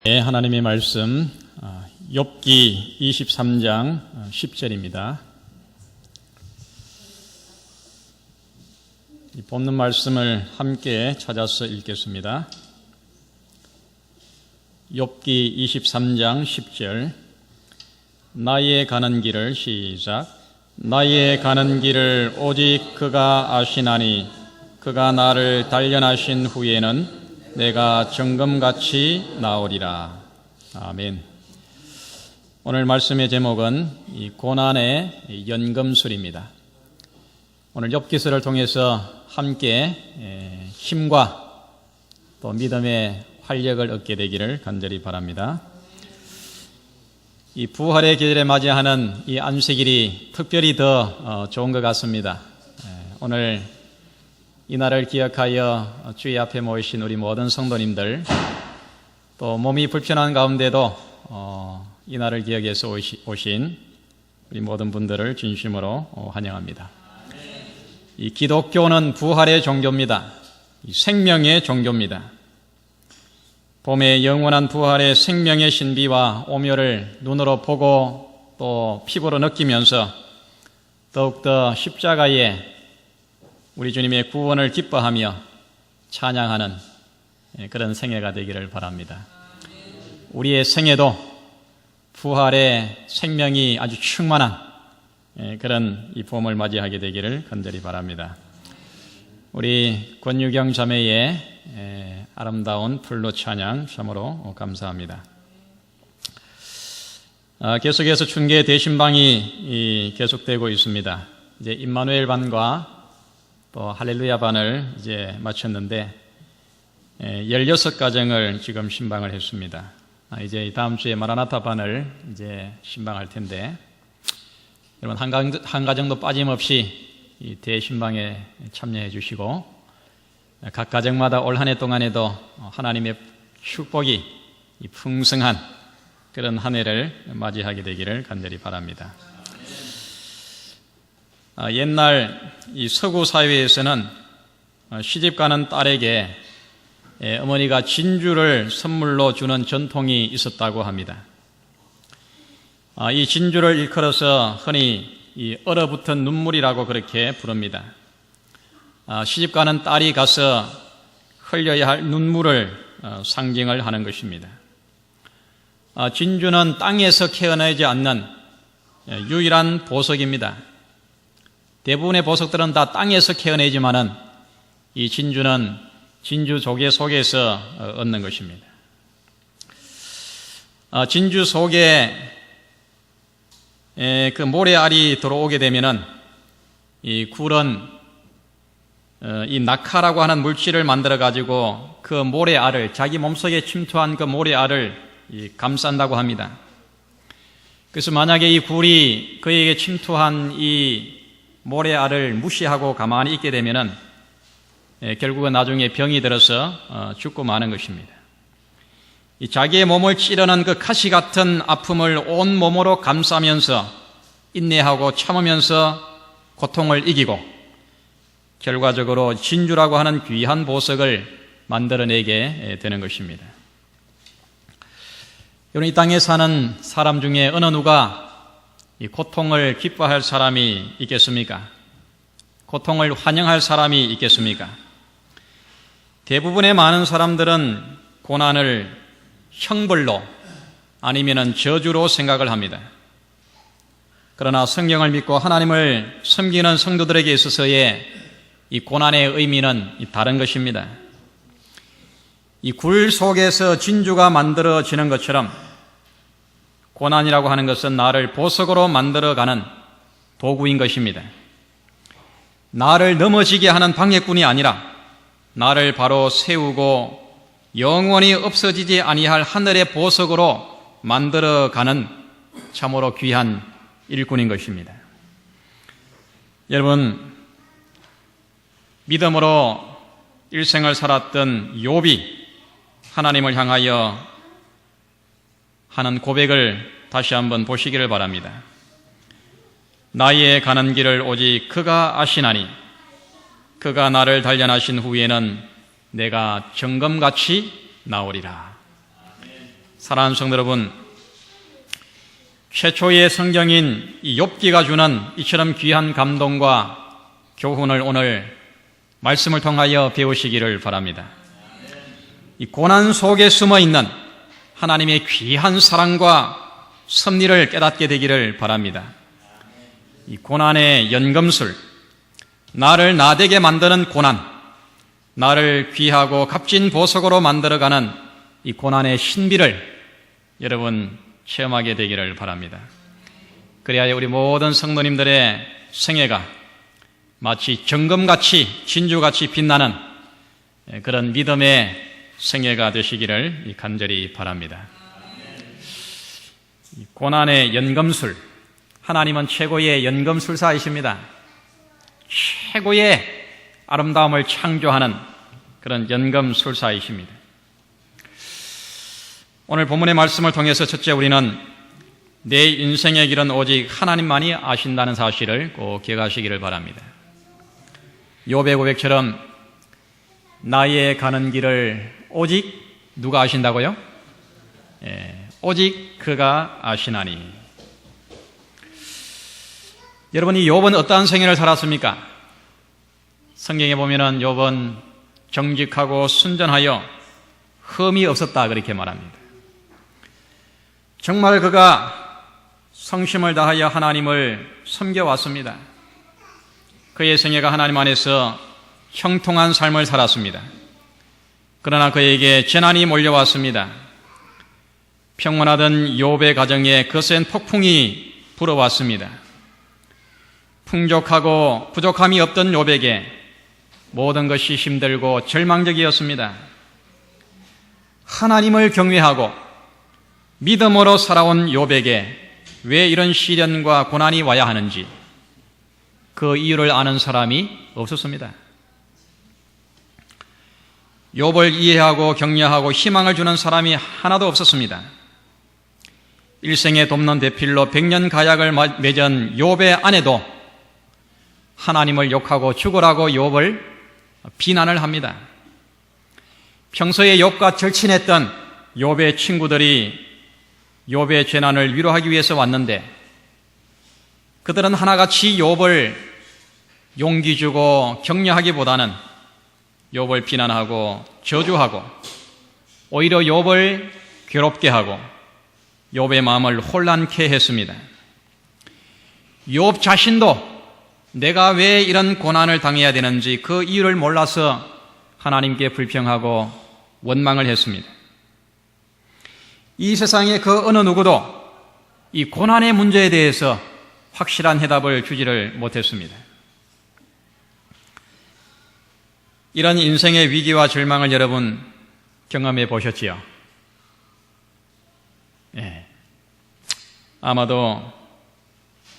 네, 하나님의 말씀 욥기 23장 10절입니다. 이 본문 말씀을 함께 찾아서 읽겠습니다. 욥기 23장 10절. 나의 가는 길을 시작. 나의 가는 길을 오직 그가 아시나니 그가 나를 단련하신 후에는 내가 정금같이 나오리라. 아멘. 오늘 말씀의 제목은 이 고난의 연금술입니다. 오늘 욥기서를 통해서 함께 힘과 또 믿음의 활력을 얻게 되기를 간절히 바랍니다. 이 부활의 계절에 맞이하는 이 안식일이 특별히 더 좋은 것 같습니다. 오늘 이 날을 기억하여 주의 앞에 모이신 우리 모든 성도님들, 또 몸이 불편한 가운데도 이 날을 기억해서 오신 우리 모든 분들을 진심으로 환영합니다. 이 기독교는 부활의 종교입니다. 이 생명의 종교입니다. 봄의 영원한 부활의 생명의 신비와 오묘를 눈으로 보고 또 피부로 느끼면서 더욱더 십자가의 우리 주님의 구원을 기뻐하며 찬양하는 그런 생애가 되기를 바랍니다. 우리의 생애도 부활의 생명이 아주 충만한 그런 이 봄을 맞이하게 되기를 간절히 바랍니다. 우리 권유경 자매의 아름다운 불로 찬양 참으로 감사합니다. 계속해서 중계 대신방이 계속되고 있습니다. 이제 임마누엘 반과 또 할렐루야 반을 이제 마쳤는데 16가정을 지금 신방을 했습니다. 이제 다음 주에 마라나타 반을 이제 신방할 텐데 여러분 한 가정도 빠짐없이 이 대신방에 참여해 주시고 각 가정마다 올 한 해 동안에도 하나님의 축복이 풍성한 그런 한 해를 맞이하게 되기를 간절히 바랍니다. 옛날 이 서구 사회에서는 시집가는 딸에게 어머니가 진주를 선물로 주는 전통이 있었다고 합니다. 이 진주를 일컬어서 흔히 이 얼어붙은 눈물이라고 그렇게 부릅니다. 시집가는 딸이 가서 흘려야 할 눈물을 상징을 하는 것입니다. 진주는 땅에서 캐어내지 않는 유일한 보석입니다. 대부분의 보석들은 다 땅에서 캐어내지만은 이 진주는 진주 조개 속에서 얻는 것입니다. 진주 속에 그 모래알이 들어오게 되면은 이 굴은 이 낙하라고 하는 물질을 만들어 가지고 그 모래알을 자기 몸속에 침투한 그 모래알을 감싼다고 합니다. 그래서 만약에 이 굴이 그에게 침투한 이 모래알을 무시하고 가만히 있게 되면은 결국은 나중에 병이 들어서 죽고 마는 것입니다. 이 자기의 몸을 찌르는 그 가시 같은 아픔을 온 몸으로 감싸면서 인내하고 참으면서 고통을 이기고 결과적으로 진주라고 하는 귀한 보석을 만들어내게 되는 것입니다. 여러분, 이 땅에 사는 사람 중에 어느 누가 이 고통을 기뻐할 사람이 있겠습니까? 고통을 환영할 사람이 있겠습니까? 대부분의 많은 사람들은 고난을 형벌로 아니면은 저주로 생각을 합니다. 그러나 성경을 믿고 하나님을 섬기는 성도들에게 있어서의 이 고난의 의미는 다른 것입니다. 이 굴 속에서 진주가 만들어지는 것처럼 고난이라고 하는 것은 나를 보석으로 만들어가는 도구인 것입니다. 나를 넘어지게 하는 방해꾼이 아니라 나를 바로 세우고 영원히 없어지지 아니할 하늘의 보석으로 만들어가는 참으로 귀한 일꾼인 것입니다. 여러분, 믿음으로 일생을 살았던 욥이 하나님을 향하여 하는 고백을 다시 한번 보시기를 바랍니다. 나의 가는 길을 오직 그가 아시나니 그가 나를 단련하신 후에는 내가 정금같이 나오리라. 사랑하는 성도 여러분, 최초의 성경인 이 욥기가 주는 이처럼 귀한 감동과 교훈을 오늘 말씀을 통하여 배우시기를 바랍니다. 이 고난 속에 숨어 있는 하나님의 귀한 사랑과 섭리를 깨닫게 되기를 바랍니다. 이 고난의 연금술, 나를 나되게 만드는 고난, 나를 귀하고 값진 보석으로 만들어가는 이 고난의 신비를 여러분 체험하게 되기를 바랍니다. 그래야 우리 모든 성도님들의 생애가 마치 정금같이 진주같이 빛나는 그런 믿음의 생애가 되시기를 간절히 바랍니다. 고난의 연금술, 하나님은 최고의 연금술사이십니다. 최고의 아름다움을 창조하는 그런 연금술사이십니다. 오늘 본문의 말씀을 통해서 첫째 우리는 내 인생의 길은 오직 하나님만이 아신다는 사실을 꼭 기억하시기를 바랍니다. 욥의 고백처럼 나의 가는 길을 오직 누가 아신다고요? 오직 그가 아시나니. 여러분, 이 욥은 어떠한 생애를 살았습니까? 성경에 보면은 욥은 정직하고 순전하여 흠이 없었다 그렇게 말합니다. 정말 그가 성심을 다하여 하나님을 섬겨왔습니다. 그의 생애가 하나님 안에서 형통한 삶을 살았습니다. 그러나 그에게 재난이 몰려왔습니다. 평온하던 욥의 가정에 거센 폭풍이 불어왔습니다. 풍족하고 부족함이 없던 욥에게 모든 것이 힘들고 절망적이었습니다. 하나님을 경외하고 믿음으로 살아온 욥에게 왜 이런 시련과 고난이 와야 하는지 그 이유를 아는 사람이 없었습니다. 욥을 이해하고 격려하고 희망을 주는 사람이 하나도 없었습니다. 일생에 돕는 대필로 100년 가약을 맺은 욥의 아내도 하나님을 욕하고 죽으라고 욥을 비난을 합니다. 평소에 욥과 절친했던 욥의 친구들이 욥의 재난을 위로하기 위해서 왔는데 그들은 하나같이 욥을 용기 주고 격려하기보다는 욥을 비난하고 저주하고 오히려 욥을 괴롭게 하고 욥의 마음을 혼란케 했습니다. 욥 자신도 내가 왜 이런 고난을 당해야 되는지 그 이유를 몰라서 하나님께 불평하고 원망을 했습니다. 이 세상의 그 어느 누구도 이 고난의 문제에 대해서 확실한 해답을 주지를 못했습니다. 이런 인생의 위기와 절망을 여러분 경험해 보셨지요? 네. 아마도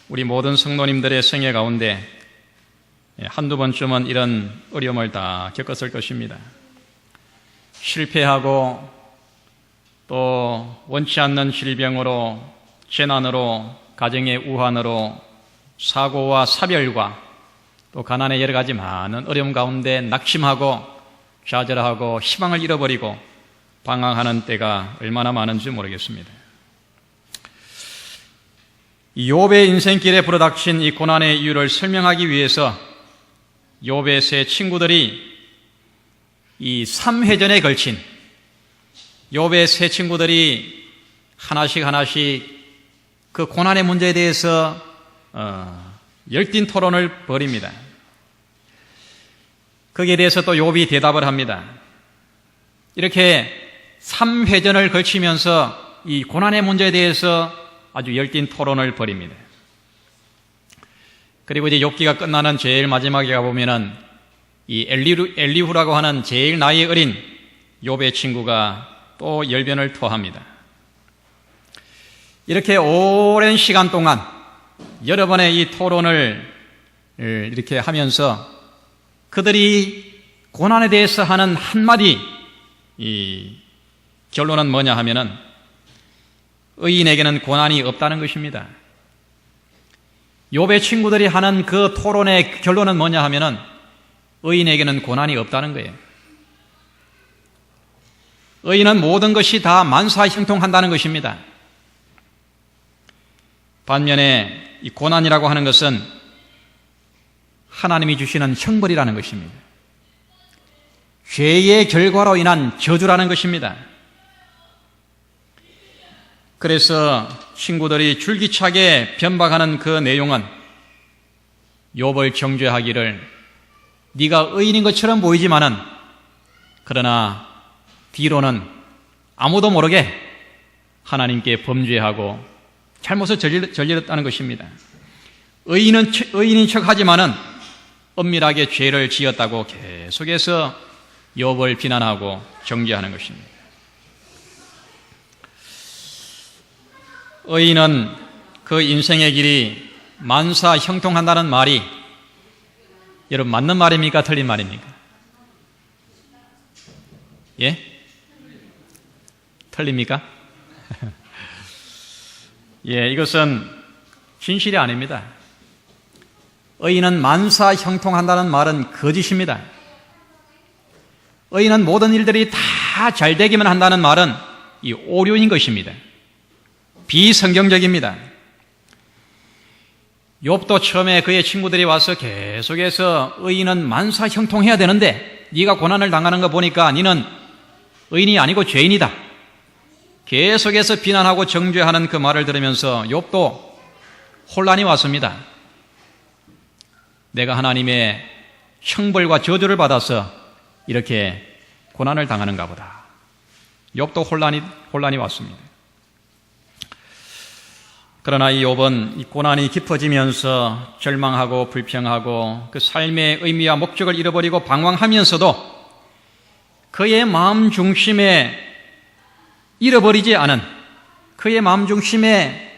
우리 모든 성도님들의 생애 가운데 한두 번쯤은 이런 어려움을 다 겪었을 것입니다. 실패하고 또 원치 않는 질병으로, 재난으로, 가정의 우환으로, 사고와 사별과 또 가난의 여러 가지 많은 어려움 가운데 낙심하고 좌절하고 희망을 잃어버리고 방황하는 때가 얼마나 많은지 모르겠습니다. 욥의 인생길에 불어닥친 이 고난의 이유를 설명하기 위해서 욥의 세 친구들이 이 3회전에 걸친 욥의 세 친구들이 하나씩 그 고난의 문제에 대해서 열띤 토론을 벌입니다. 거기에 대해서 또 욥이 대답을 합니다. 이렇게 3회전을 걸치면서 이 고난의 문제에 대해서 아주 열띤 토론을 벌입니다. 그리고 이제 욥기가 끝나는 제일 마지막에 가보면은 이 엘리후라고 하는 제일 나이 어린 욥의 친구가 또 열변을 토합니다. 이렇게 오랜 시간 동안 여러 번의 이 토론을 이렇게 하면서 그들이 고난에 대해서 하는 한마디 이 결론은 뭐냐 하면은 의인에게는 고난이 없다는 것입니다. 욥의 친구들이 하는 그 토론의 결론은 뭐냐 하면은 의인에게는 고난이 없다는 거예요. 의인은 모든 것이 다 만사형통한다는 것입니다. 반면에 이 고난이라고 하는 것은 하나님이 주시는 형벌이라는 것입니다. 죄의 결과로 인한 저주라는 것입니다. 그래서 친구들이 줄기차게 변박하는 그 내용은 욥을 정죄하기를 네가 의인인 것처럼 보이지만은 그러나 뒤로는 아무도 모르게 하나님께 범죄하고 잘못을 저질렀다는 것입니다. 의인인 척하지만은 엄밀하게 죄를 지었다고 계속해서 욥을 비난하고 정죄하는 것입니다. 의인은 그 인생의 길이 만사 형통한다는 말이 여러분 맞는 말입니까? 틀린 말입니까? 예? 틀립니까? 예, 이것은 진실이 아닙니다. 의인은 만사 형통한다는 말은 거짓입니다. 의인은 모든 일들이 다 잘 되기만 한다는 말은 이 오류인 것입니다. 비성경적입니다. 욥도 처음에 그의 친구들이 와서 계속해서 의인은 만사 형통해야 되는데 네가 고난을 당하는 거 보니까 너는 의인이 아니고 죄인이다. 계속해서 비난하고 정죄하는 그 말을 들으면서 욥도 혼란이 왔습니다. 내가 하나님의 형벌과 저주를 받아서 이렇게 고난을 당하는가 보다. 욥도 혼란이 왔습니다. 그러나 이 욥은 이 고난이 깊어지면서 절망하고 불평하고 그 삶의 의미와 목적을 잃어버리고 방황하면서도 그의 마음 중심에 잃어버리지 않은 그의 마음 중심에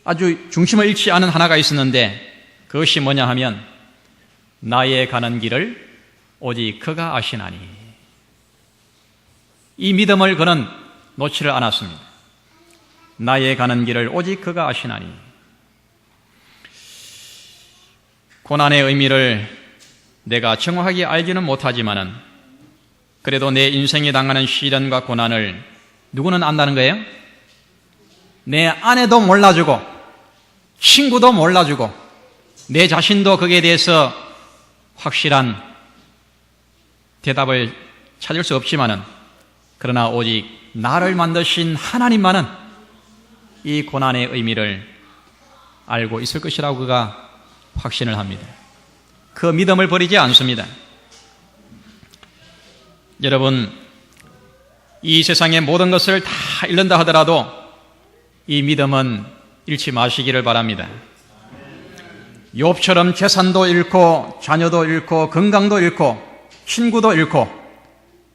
아주 중심을 잃지 않은 하나가 있었는데 그것이 뭐냐 하면 나의 가는 길을 오직 그가 아시나니 이 믿음을 그는 놓지를 않았습니다. 나의 가는 길을 오직 그가 아시나니 고난의 의미를 내가 정확하게 알지는 못하지만은 그래도 내 인생에 당하는 시련과 고난을 누구는 안다는 거예요? 내 아내도 몰라주고 친구도 몰라주고 내 자신도 거기에 대해서 확실한 대답을 찾을 수 없지만은 그러나 오직 나를 만드신 하나님만은 이 고난의 의미를 알고 있을 것이라고 그가 확신을 합니다. 그 믿음을 버리지 않습니다. 여러분, 이 세상의 모든 것을 다 잃는다 하더라도 이 믿음은 잃지 마시기를 바랍니다. 욥처럼 재산도 잃고 자녀도 잃고 건강도 잃고 친구도 잃고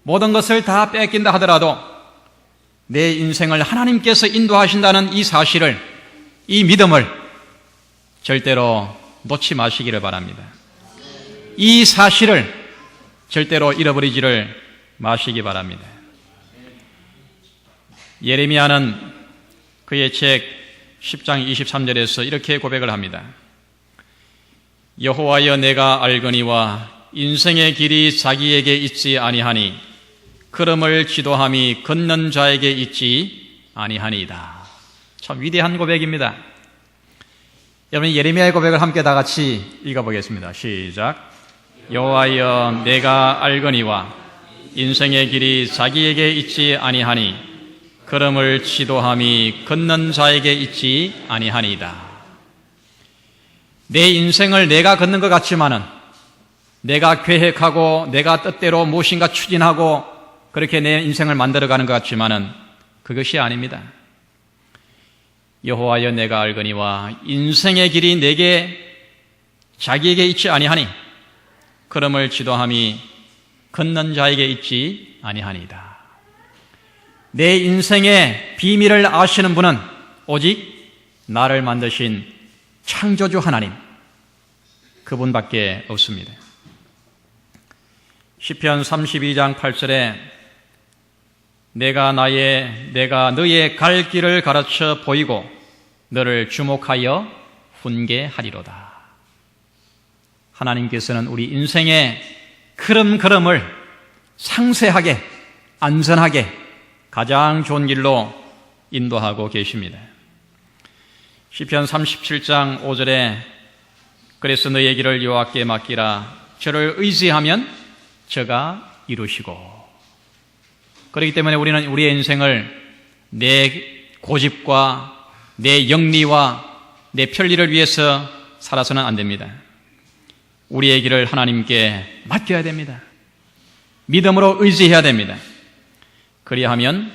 모든 것을 다 뺏긴다 하더라도 내 인생을 하나님께서 인도하신다는 이 사실을, 이 믿음을 절대로 놓지 마시기를 바랍니다. 이 사실을 절대로 잃어버리지를 마시기 바랍니다. 예레미야는 그의 책 10장 23절에서 이렇게 고백을 합니다. 여호와여 내가 알거니와 인생의 길이 자기에게 있지 아니하니 걸음을 지도함이 걷는 자에게 있지 아니하니이다. 참 위대한 고백입니다. 여러분 예레미야의 고백을 함께 다 같이 읽어보겠습니다. 시작. 여호와여 내가 알거니와 인생의 길이 자기에게 있지 아니하니 걸음을 지도함이 걷는 자에게 있지 아니하니이다. 내 인생을 내가 걷는 것 같지만은 내가 계획하고 내가 뜻대로 무엇인가 추진하고 그렇게 내 인생을 만들어가는 것 같지만은 그것이 아닙니다. 여호와여 내가 알거니와 인생의 길이 내게 자기에게 있지 아니하니 걸음을 지도함이 걷는 자에게 있지 아니하니이다. 내 인생의 비밀을 아시는 분은 오직 나를 만드신 창조주 하나님 그분밖에 없습니다. 시편 32장 8절에 내가 너의 갈 길을 가르쳐 보이고 너를 주목하여 훈계하리로다. 하나님께서는 우리 인생의 걸음걸음을 상세하게 안전하게 가장 좋은 길로 인도하고 계십니다. 시편 37장 5절에 그래서 너의 길을 여호와께 맡기라 저를 의지하면 저가 이루시고. 그렇기 때문에 우리는 우리의 인생을 내 고집과 내 영리와 내 편리를 위해서 살아서는 안 됩니다. 우리의 길을 하나님께 맡겨야 됩니다. 믿음으로 의지해야 됩니다. 그리하면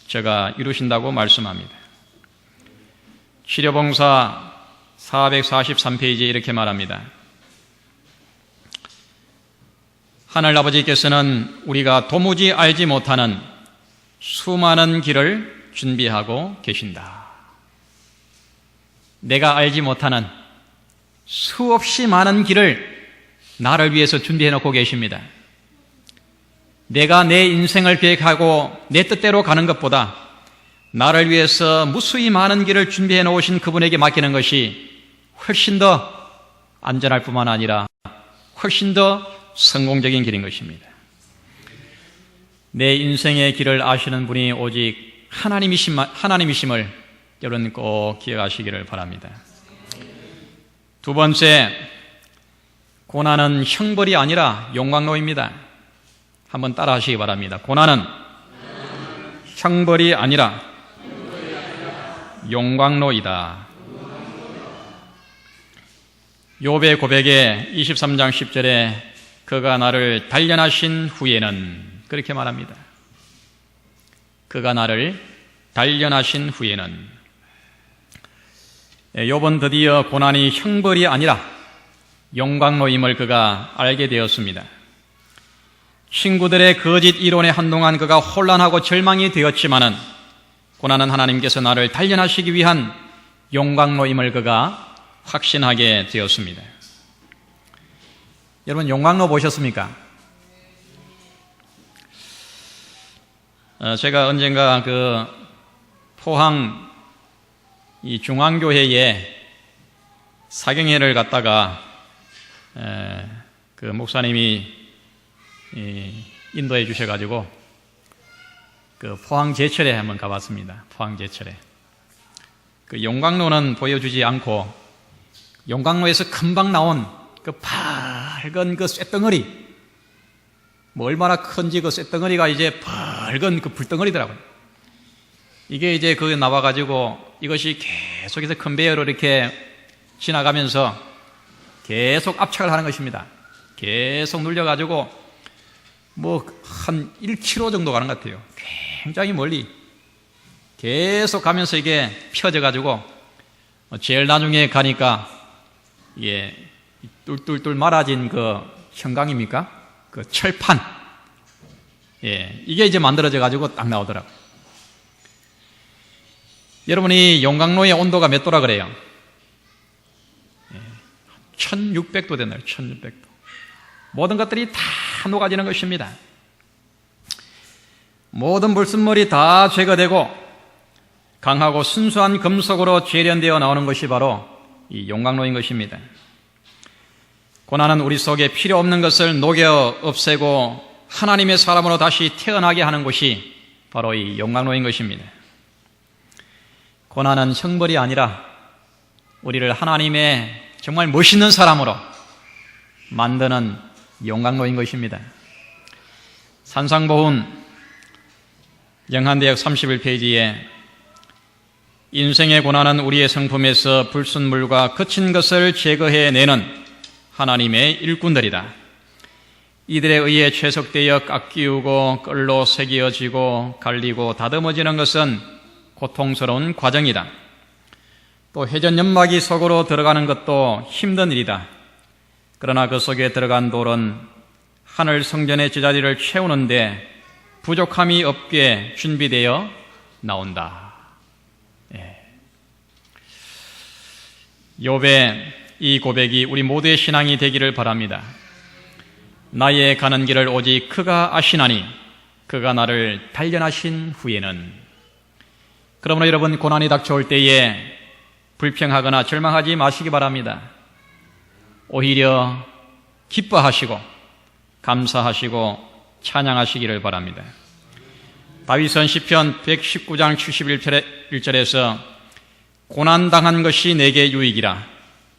저가 이루신다고 말씀합니다. 치료봉사 443페이지에 이렇게 말합니다. 하늘아버지께서는 우리가 도무지 알지 못하는 수많은 길을 준비하고 계신다. 내가 알지 못하는 수없이 많은 길을 나를 위해서 준비해 놓고 계십니다. 내가 내 인생을 계획하고 내 뜻대로 가는 것보다 나를 위해서 무수히 많은 길을 준비해 놓으신 그분에게 맡기는 것이 훨씬 더 안전할 뿐만 아니라 훨씬 더 성공적인 길인 것입니다. 내 인생의 길을 아시는 분이 오직 하나님이심을 여러분 꼭 기억하시기를 바랍니다. 두 번째, 고난은 형벌이 아니라 용광로입니다. 한번 따라 하시기 바랍니다. 고난은 형벌이 아니라 용광로이다. 욥의 고백에 23장 10절에 그가 나를 단련하신 후에는 그렇게 말합니다. 그가 나를 단련하신 후에는. 욥은 드디어 고난이 형벌이 아니라 용광로임을 그가 알게 되었습니다. 친구들의 거짓 이론에 한동안 그가 혼란하고 절망이 되었지만은 고난은 하나님께서 나를 단련하시기 위한 용광로임을 그가 확신하게 되었습니다. 여러분 용광로 보셨습니까? 제가 언젠가 그 포항 이 중앙교회에 사경회를 갔다가 그 목사님이 인도해 주셔가지고 그 포항 제철에 한번 가봤습니다. 포항 제철에 그 용광로는 보여주지 않고 용광로에서 금방 나온 그 밝은 그 쇳덩어리, 뭐 얼마나 큰지 그 쇳덩어리가 이제 밝은 그 불덩어리더라고요. 이게 이제 거기 나와가지고 이것이 계속해서 컨베이어로 이렇게 지나가면서 계속 압착을 하는 것입니다. 계속 눌려가지고 뭐 한 1km 정도 가는 것 같아요. 굉장히 멀리 계속 가면서 이게 펴져가지고 제일 나중에 가니까 이게 뚫뚫뚫 말아진 그 형광입니까? 그 철판, 이게 이제 만들어져가지고 딱 나오더라고요. 여러분이 용광로의 온도가 몇 도라 그래요? 1600도 되나요? 1600도. 모든 것들이 다 녹아지는 것입니다. 모든 불순물이 다 제거되고 강하고 순수한 금속으로 재련되어 나오는 것이 바로 이 용광로인 것입니다. 고난은 우리 속에 필요 없는 것을 녹여 없애고 하나님의 사람으로 다시 태어나게 하는 곳이 바로 이 용광로인 것입니다. 고난은 형벌이 아니라 우리를 하나님의 정말 멋있는 사람으로 만드는 용광로인 것입니다. 산상보훈 영한대역 31페이지에 인생의 고난은 우리의 성품에서 불순물과 거친 것을 제거해내는 하나님의 일꾼들이다. 이들에 의해 채석되어 깎이우고 끌로 새겨지고 갈리고 다듬어지는 것은 고통스러운 과정이다. 또 회전연막이 속으로 들어가는 것도 힘든 일이다. 그러나 그 속에 들어간 돌은 하늘 성전의 제자리를 채우는데 부족함이 없게 준비되어 나온다. 욥의 이 고백이 우리 모두의 신앙이 되기를 바랍니다. 나의 가는 길을 오직 그가 아시나니 그가 나를 단련하신 후에는. 그러므로 여러분 고난이 닥쳐올 때에 불평하거나 절망하지 마시기 바랍니다. 오히려 기뻐하시고 감사하시고 찬양하시기를 바랍니다. 다윗은 시편 119장 71절에서 고난당한 것이 내게 유익이라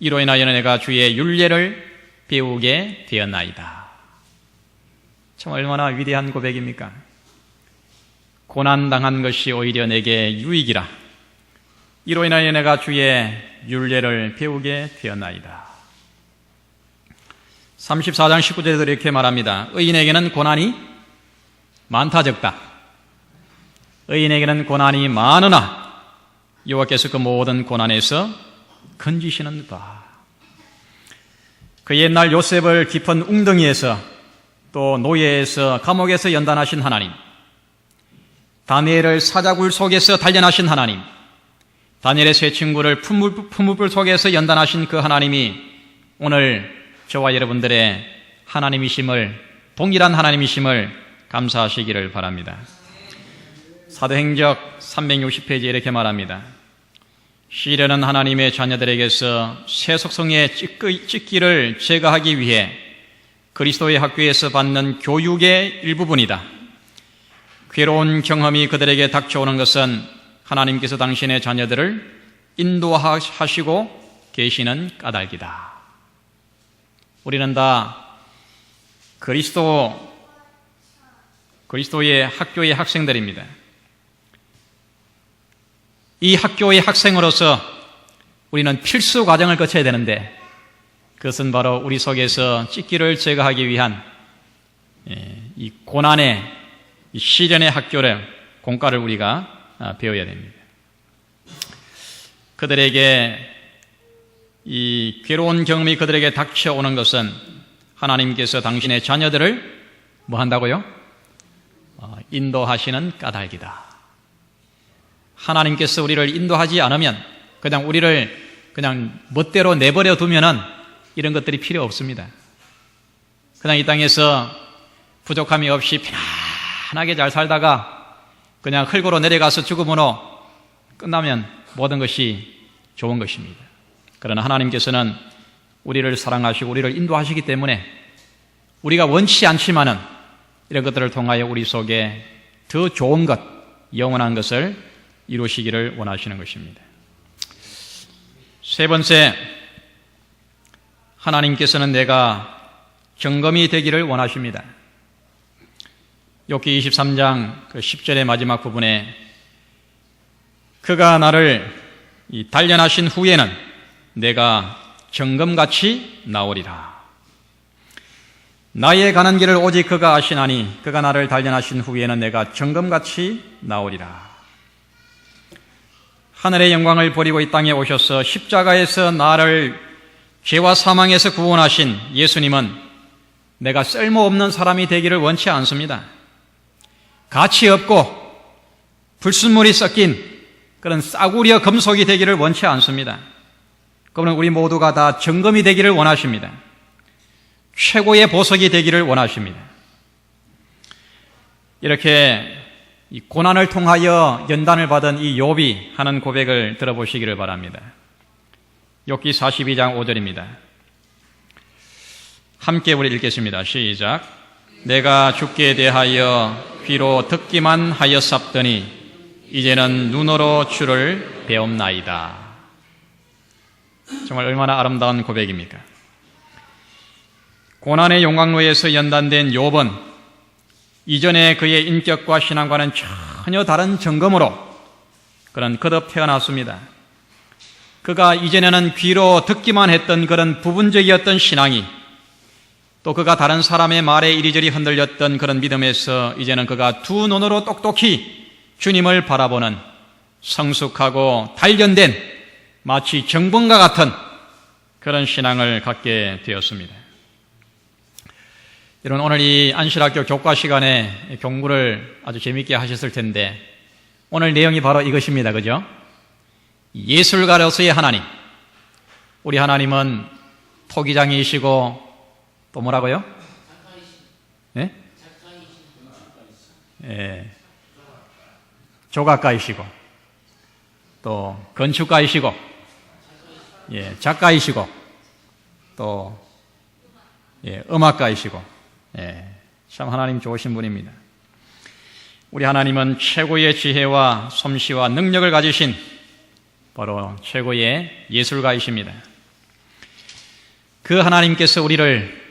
이로 인하여 내가 주의 율례를 배우게 되었나이다. 참 얼마나 위대한 고백입니까? 고난당한 것이 오히려 내게 유익이라 이로 인하여 내가 주의 율례를 배우게 되었나이다. 34장 19절에도 이렇게 말합니다. 의인에게는 고난이 많다 적다. 의인에게는 고난이 많으나 여호와께서 그 모든 고난에서 건지시는 바. 그 옛날 요셉을 깊은 웅덩이에서 또 노예에서 감옥에서 연단하신 하나님, 다니엘을 사자굴 속에서 단련하신 하나님, 다니엘의 세 친구를 풀무불 속에서 연단하신 그 하나님이 오늘 저와 여러분들의 하나님이심을, 동일한 하나님이심을 감사하시기를 바랍니다. 사도행적 360페이지에 이렇게 말합니다. 시련은 하나님의 자녀들에게서 새 속성의 찢기를 제거하기 위해 그리스도의 학교에서 받는 교육의 일부분이다. 괴로운 경험이 그들에게 닥쳐오는 것은 하나님께서 당신의 자녀들을 인도하시고 계시는 까닭이다. 우리는 다 그리스도의 학교의 학생들입니다. 이 학교의 학생으로서 우리는 필수 과정을 거쳐야 되는데 그것은 바로 우리 속에서 찢기를 제거하기 위한 이 고난의 이 시련의 학교를 공과를 우리가 배워야 됩니다. 그들에게 이 괴로운 경험이 그들에게 닥쳐오는 것은 하나님께서 당신의 자녀들을 뭐 한다고요? 인도하시는 까닭이다. 하나님께서 우리를 인도하지 않으면 그냥 우리를 그냥 멋대로 내버려 두면은 이런 것들이 필요 없습니다. 그냥 이 땅에서 부족함이 없이 편안하게 잘 살다가 그냥 흙으로 내려가서 죽음으로 끝나면 모든 것이 좋은 것입니다. 그러나 하나님께서는 우리를 사랑하시고 우리를 인도하시기 때문에 우리가 원치 않지만은 이런 것들을 통하여 우리 속에 더 좋은 것, 영원한 것을 이루시기를 원하시는 것입니다. 세 번째, 하나님께서는 내가 경검이 되기를 원하십니다. 욥기 23장 10절의 마지막 부분에 그가 나를 단련하신 후에는 내가 정금같이 나오리라. 나의 가는 길을 오직 그가 아시나니 그가 나를 단련하신 후에는 내가 정금같이 나오리라. 하늘의 영광을 버리고 이 땅에 오셔서 십자가에서 나를 죄와 사망에서 구원하신 예수님은 내가 쓸모없는 사람이 되기를 원치 않습니다. 가치 없고 불순물이 섞인 그런 싸구려 금속이 되기를 원치 않습니다. 그러면 우리 모두가 다 정금이 되기를 원하십니다. 최고의 보석이 되기를 원하십니다. 이렇게 이 고난을 통하여 연단을 받은 이 욥이 하는 고백을 들어보시기를 바랍니다. 욥기 42장 5절입니다. 함께 우리 읽겠습니다. 시작. 내가 주께 대하여 귀로 듣기만 하였사더니 이제는 눈으로 주를 배움나이다. 정말 얼마나 아름다운 고백입니까? 고난의 용광로에서 연단된 욥은 이전에 그의 인격과 신앙과는 전혀 다른 점검으로 그런 거듭 태어났습니다. 그가 이전에는 귀로 듣기만 했던 그런 부분적이었던 신앙이 또 그가 다른 사람의 말에 이리저리 흔들렸던 그런 믿음에서 이제는 그가 두 눈으로 똑똑히 주님을 바라보는 성숙하고 단련된 마치 정범과 같은 그런 신앙을 갖게 되었습니다. 여러분, 오늘 이 안실학교 교과 시간에 공부를 아주 재미있게 하셨을 텐데 오늘 내용이 바로 이것입니다. 그죠? 예술가로서의 하나님. 우리 하나님은 토기장이시고 또 뭐라고요? 예? 예. 조각가이시고 또 건축가이시고 예, 작가이시고 또 예, 음악가이시고 예, 참 하나님 좋으신 분입니다. 우리 하나님은 최고의 지혜와 솜씨와 능력을 가지신 바로 최고의 예술가이십니다. 그 하나님께서 우리를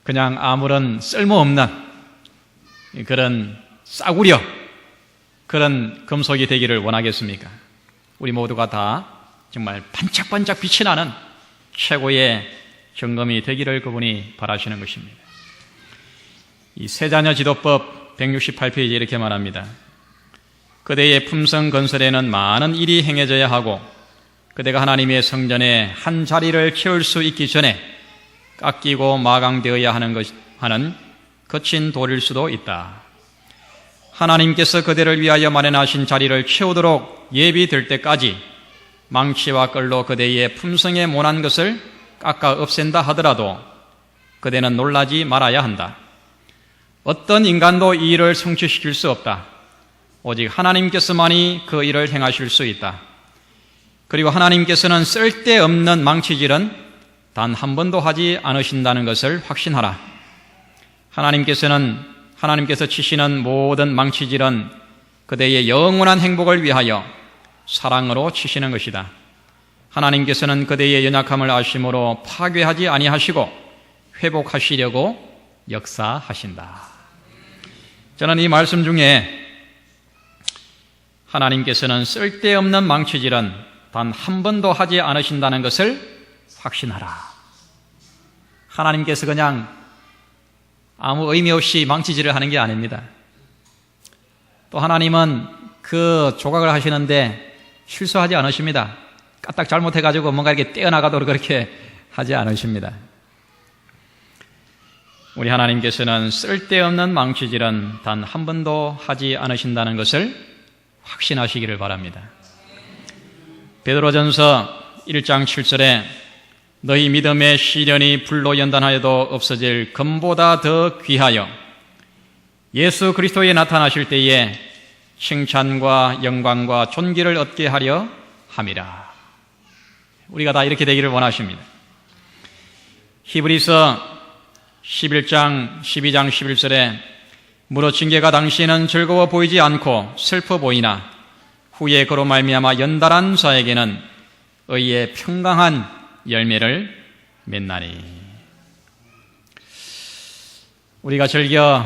그냥 아무런 쓸모없는 그런 싸구려 그런 금속이 되기를 원하겠습니까? 우리 모두가 다 정말 반짝반짝 빛이 나는 최고의 점검이 되기를 그분이 바라시는 것입니다. 이 세자녀 지도법 168페이지에 이렇게 말합니다. 그대의 품성 건설에는 많은 일이 행해져야 하고 그대가 하나님의 성전에 한 자리를 채울 수 있기 전에 깎이고 마강되어야 하는 거친 돌일 수도 있다. 하나님께서 그대를 위하여 마련하신 자리를 채우도록 예비될 때까지 망치와 끌로 그대의 품성에 모난 것을 깎아 없앤다 하더라도 그대는 놀라지 말아야 한다. 어떤 인간도 이 일을 성취시킬 수 없다. 오직 하나님께서만이 그 일을 행하실 수 있다. 그리고 하나님께서는 쓸데없는 망치질은 단 한 번도 하지 않으신다는 것을 확신하라. 하나님께서 치시는 모든 망치질은 그대의 영원한 행복을 위하여 사랑으로 치시는 것이다. 하나님께서는 그대의 연약함을 아심으로 파괴하지 아니하시고 회복하시려고 역사하신다. 저는 이 말씀 중에 하나님께서는 쓸데없는 망치질은 단 한 번도 하지 않으신다는 것을 확신하라. 하나님께서 그냥 아무 의미 없이 망치질을 하는 게 아닙니다. 또 하나님은 그 조각을 하시는데 실수하지 않으십니다. 까딱 잘못해가지고 뭔가 이렇게 떼어나가도록 그렇게 하지 않으십니다. 우리 하나님께서는 쓸데없는 망치질은 단 한 번도 하지 않으신다는 것을 확신하시기를 바랍니다. 베드로전서 1장 7절에 너희 믿음의 시련이 불로 연단하여도 없어질 금보다 더 귀하여 예수 그리스도에 나타나실 때에 칭찬과 영광과 존귀를 얻게 하려 함이라. 우리가 다 이렇게 되기를 원하십니다. 히브리서 11장 12장 11절에 무릇 징계가 당시에는 즐거워 보이지 않고 슬퍼 보이나 후에 그로 말미암아 연달한 자에게는 의의 평강한 열매를 맺나니. 우리가 즐겨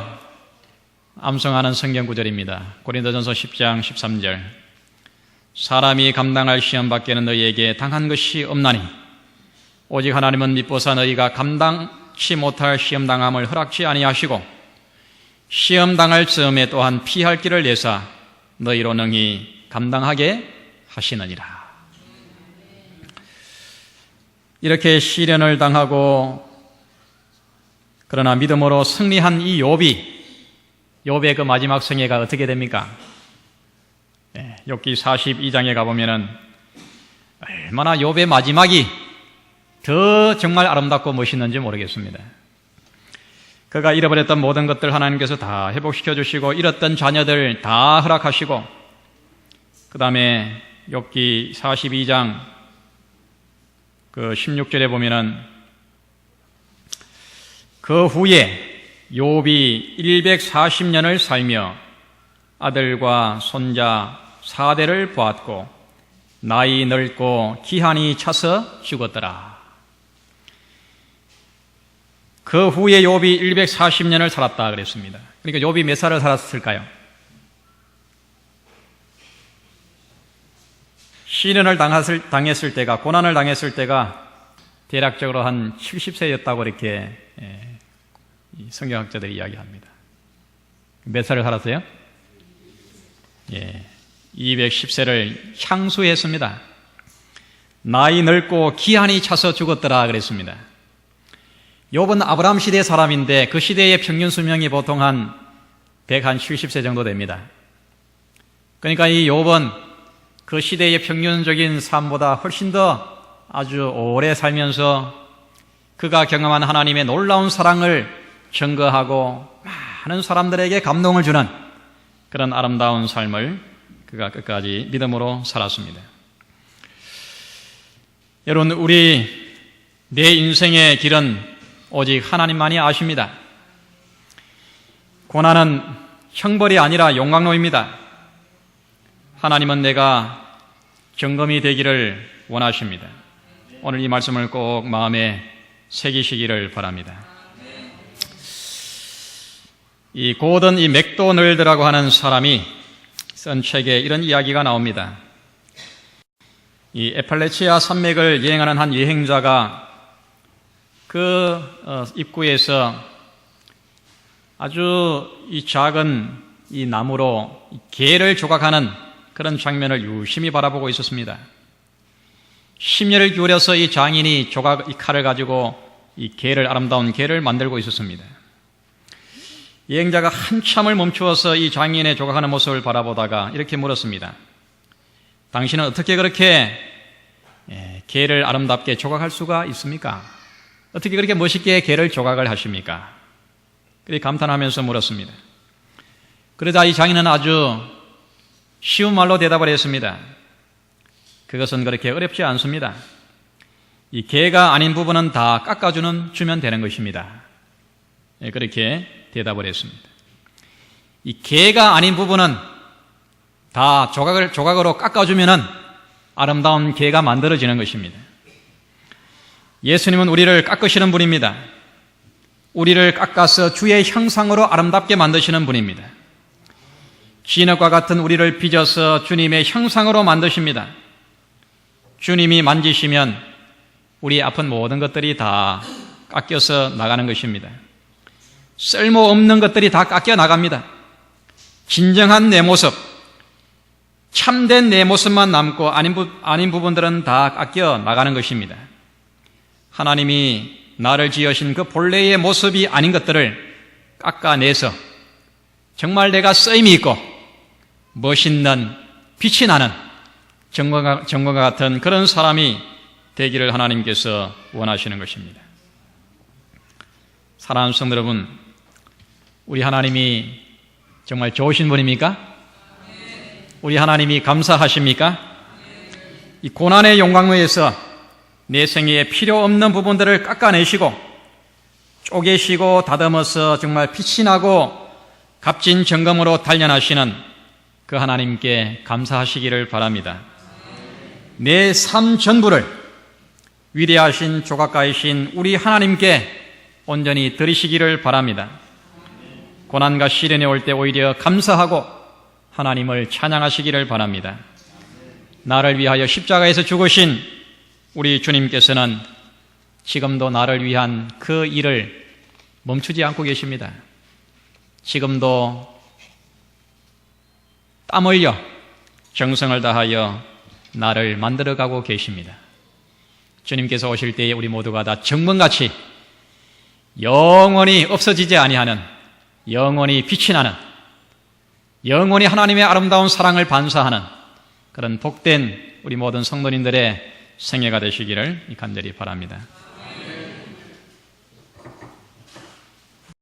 암송하는 성경 구절입니다. 고린도전서 10장 13절 사람이 감당할 시험 밖에는 너희에게 당한 것이 없나니 오직 하나님은 미쁘사 너희가 감당치 못할 시험 당함을 허락치 아니하시고 시험 당할 즈음에 또한 피할 길을 내사 너희로 능히 감당하게 하시느니라. 이렇게 시련을 당하고 그러나 믿음으로 승리한 이 욥의 그 마지막 성회가 어떻게 됩니까? 욥기 42장에 가보면은 얼마나 욥의 마지막이 더 정말 아름답고 멋있는지 모르겠습니다. 그가 잃어버렸던 모든 것들 하나님께서 다 회복시켜 주시고 잃었던 자녀들 다 허락하시고 그 다음에 욥기 42장 그 16절에 보면은 그 후에 욥이 140년을 살며 아들과 손자 4대를 보았고 나이 늙고 기한이 차서 죽었더라. 그 후에 욥이 140년을 살았다 그랬습니다. 그러니까 욥이 몇 살을 살았을까요? 시련을 당했을 때가, 고난을 당했을 때가 대략적으로 한 70세였다고 이렇게 성경학자들이 이야기합니다. 몇 살을 살았어요? 210세를 향수했습니다. 나이 늙고 기한이 차서 죽었더라 그랬습니다. 욥은 아브라함 시대 사람인데 그 시대의 평균 수명이 보통 한 170세 정도 됩니다. 그러니까 이 욥은 그 시대의 평균적인 삶보다 훨씬 더 아주 오래 살면서 그가 경험한 하나님의 놀라운 사랑을 증거하고 많은 사람들에게 감동을 주는 그런 아름다운 삶을 그가 끝까지 믿음으로 살았습니다. 여러분, 내 인생의 길은 오직 하나님만이 아십니다. 고난은 형벌이 아니라 영광로입니다. 하나님은 내가 경검이 되기를 원하십니다. 오늘 이 말씀을 꼭 마음에 새기시기를 바랍니다. 이 고든 이 맥도널드라고 하는 사람이 쓴 책에 이런 이야기가 나옵니다. 이 에팔레치아 산맥을 여행하는 한 여행자가 그 입구에서 아주 이 작은 이 나무로 개를 조각하는 그런 장면을 유심히 바라보고 있었습니다. 심려를 기울여서 이 장인이 이 칼을 가지고 이 아름다운 개를 만들고 있었습니다. 여행자가 한참을 멈추어서 이 장인의 조각하는 모습을 바라보다가 이렇게 물었습니다. 당신은 어떻게 그렇게 개를 아름답게 조각할 수가 있습니까? 어떻게 그렇게 멋있게 개를 조각을 하십니까? 그렇게 감탄하면서 물었습니다. 그러자 이 장인은 아주 쉬운 말로 대답을 했습니다. 그것은 그렇게 어렵지 않습니다. 이 개가 아닌 부분은 다 깎아주면 되는 것입니다. 그렇게 대답을 했습니다. 이 개가 아닌 부분은 다 조각으로 깎아주면 아름다운 개가 만들어지는 것입니다. 예수님은 우리를 깎으시는 분입니다. 우리를 깎아서 주의 형상으로 아름답게 만드시는 분입니다. 진흙과 같은 우리를 빚어서 주님의 형상으로 만드십니다. 주님이 만지시면 우리 아픈 모든 것들이 다 깎여서 나가는 것입니다. 쓸모없는 것들이 다 깎여 나갑니다. 진정한 내 모습, 참된 내 모습만 남고 아닌 부분들은 다 깎여 나가는 것입니다. 하나님이 나를 지으신 그 본래의 모습이 아닌 것들을 깎아내서 정말 내가 쓰임이 있고 멋있는 빛이 나는 정금과 같은 그런 사람이 되기를 하나님께서 원하시는 것입니다. 사랑하는 성도 여러분, 우리 하나님이 정말 좋으신 분입니까? 우리 하나님이 감사하십니까? 이 고난의 용광로에서 내 생애에 필요 없는 부분들을 깎아내시고 쪼개시고 다듬어서 정말 빛이 나고 값진 정금으로 단련하시는 그 하나님께 감사하시기를 바랍니다. 내 삶 전부를 위대하신 조각가이신 우리 하나님께 온전히 드리시기를 바랍니다. 고난과 시련이 올 때 오히려 감사하고 하나님을 찬양하시기를 바랍니다. 나를 위하여 십자가에서 죽으신 우리 주님께서는 지금도 나를 위한 그 일을 멈추지 않고 계십니다. 지금도 땀 흘려 정성을 다하여 나를 만들어가고 계십니다. 주님께서 오실 때에 우리 모두가 다 정금같이 영원히 없어지지 아니하는, 영원히 빛이 나는, 영원히 하나님의 아름다운 사랑을 반사하는 그런 복된 우리 모든 성도님들의 생애가 되시기를 간절히 바랍니다.